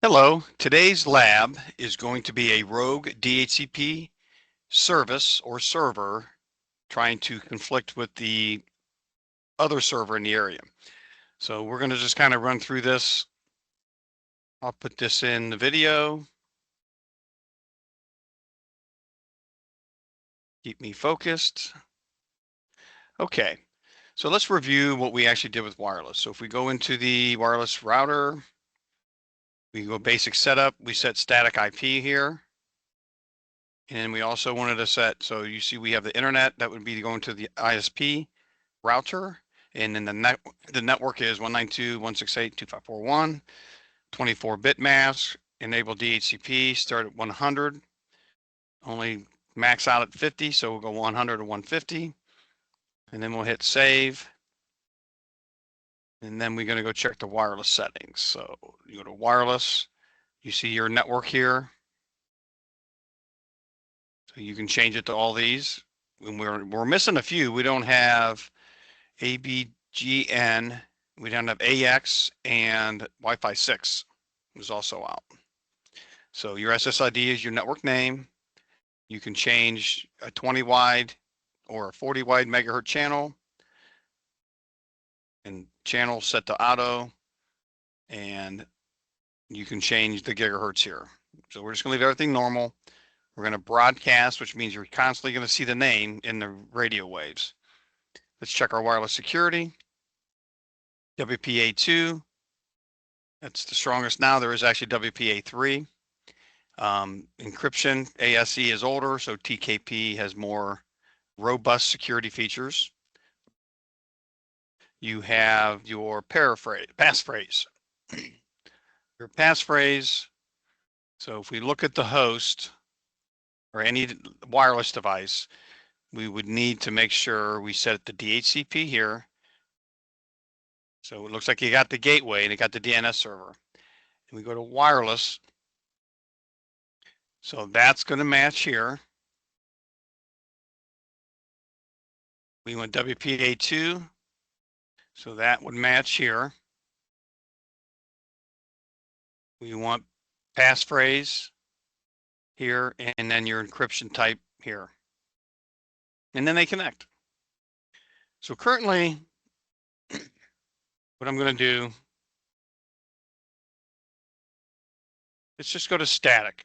Hello, today's lab is going to be a Rouge DHCP service or server trying to conflict with the other server in the area. So we're going to just kind of run through this. I'll put this in the video. Keep me focused. Okay, so let's review what we actually did with wireless. So if we go into the wireless router, we go basic setup, we set static IP here. And we also wanted to set, so you see we have the internet, that would be going to the ISP router. And then the network is 192.168.2541, 24-bit mask, enable DHCP, start at 100, only max out at 50, so we'll go 100 to 150. And then we'll hit save. And then we're going to go check the wireless settings. So you go to wireless, you see your network here. So you can change it to all these. And we're missing a few. We don't have ABGN, we don't have AX, and Wi-Fi 6 is also out. So your SSID is your network name. You can change a 20 wide or a 40 wide megahertz channel, and channel set to auto, and you can change the gigahertz here. So we're just gonna leave everything normal. We're gonna broadcast, which means you're constantly gonna see the name in the radio waves. Let's check our wireless security. WPA2, that's the strongest now. There is actually WPA3. Encryption, ASE is older, so TKP has more robust security features. You have your passphrase. Your passphrase, so if we look at the host or any wireless device, we would need to make sure we set the DHCP here. So it looks like you got the gateway and it got the DNS server. And we go to wireless. So that's going to match here. We went WPA2. So that would match here. We want passphrase here, and then your encryption type here. And then they connect. So currently, what I'm going to do, let's just go to static.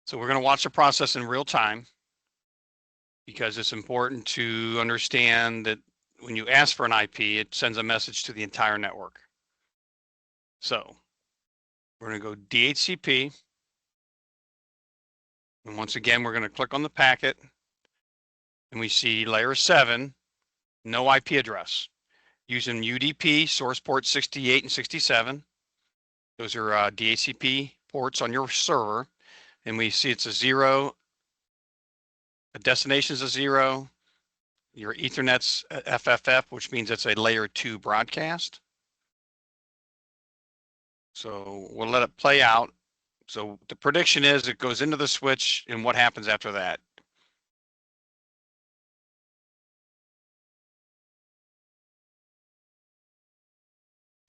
So we're going to watch the process in real time, because it's important to understand that when you ask for an IP, it sends a message to the entire network. So we're going to go DHCP. And once again, we're going to click on the packet, and we see layer 7, no IP address. Using UDP, source port 68 and 67. Those are DHCP ports on your server. And we see it's a 0. The destination is a 0. Your Ethernet's FFF, which means it's a layer 2 broadcast. So we'll let it play out. So the prediction is it goes into the switch, and what happens after that?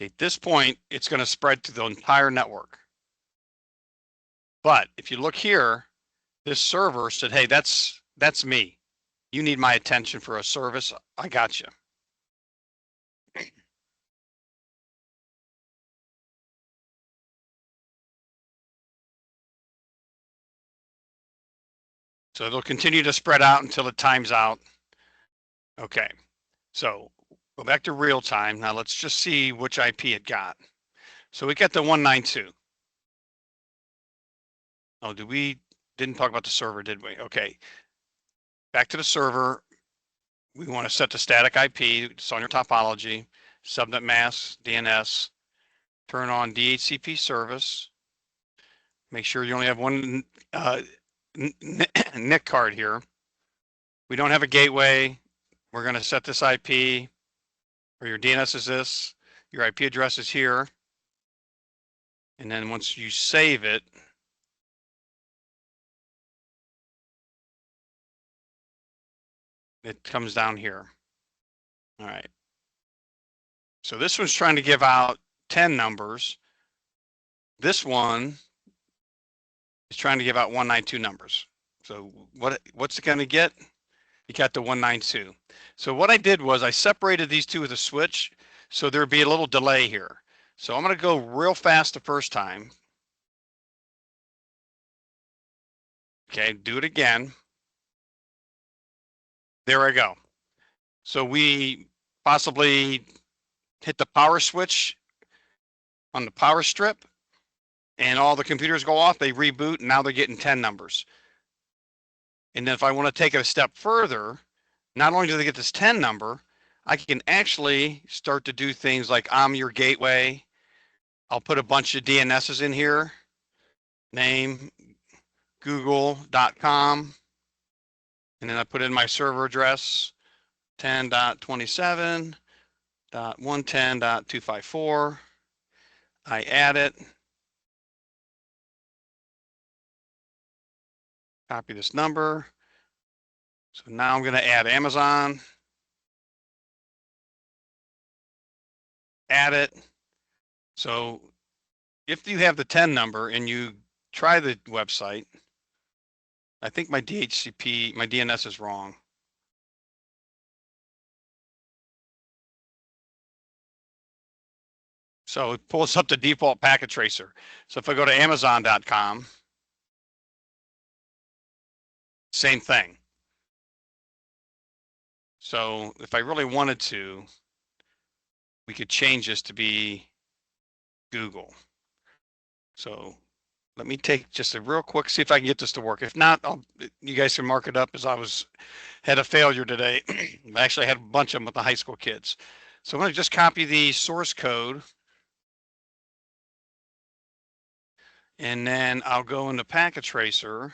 At this point, it's going to spread to the entire network. But if you look here, this server said, hey, that's me. You need my attention for a service. I got you. So it'll continue to spread out until it times out. Okay, so go back to real time. Now let's just see which IP it got. So we got the 192. Oh, didn't talk about the server, did we? Okay, back to the server. We want to set the static IP. It's on your topology, subnet mask, DNS. Turn on DHCP service. Make sure you only have one NIC card here. We don't have a gateway. We're going to set this IP, or your DNS is this. Your IP address is here. And then once you save it, it comes down here. All right. So this one's trying to give out 10 numbers. This one is trying to give out 192 numbers. So what's it going to get? You got the 192. So what I did was I separated these two with a switch, so there'd be a little delay here. So I'm going to go real fast the first time. Okay, do it again. There I go. So we possibly hit the power switch on the power strip, and all the computers go off, they reboot, and now they're getting 10 numbers. And then if I want to take it a step further, not only do they get this 10 number, I can actually start to do things like I'm your gateway. I'll put a bunch of DNSs in here, name, google.com, and then I put in my server address, 10.27.110.254. I add it, copy this number. So now I'm going to add Amazon, add it. So if you have the 10 number and you try the website, I think my DHCP, my DNS is wrong. So it pulls up the default packet tracer. So if I go to Amazon.com, same thing. So if I really wanted to, we could change this to be Google. So let me take just a real quick, see if I can get this to work. If not, you guys can mark it up as had a failure today. I actually had a bunch of them with the high school kids. So I'm going to just copy the source code. And then I'll go into packet tracer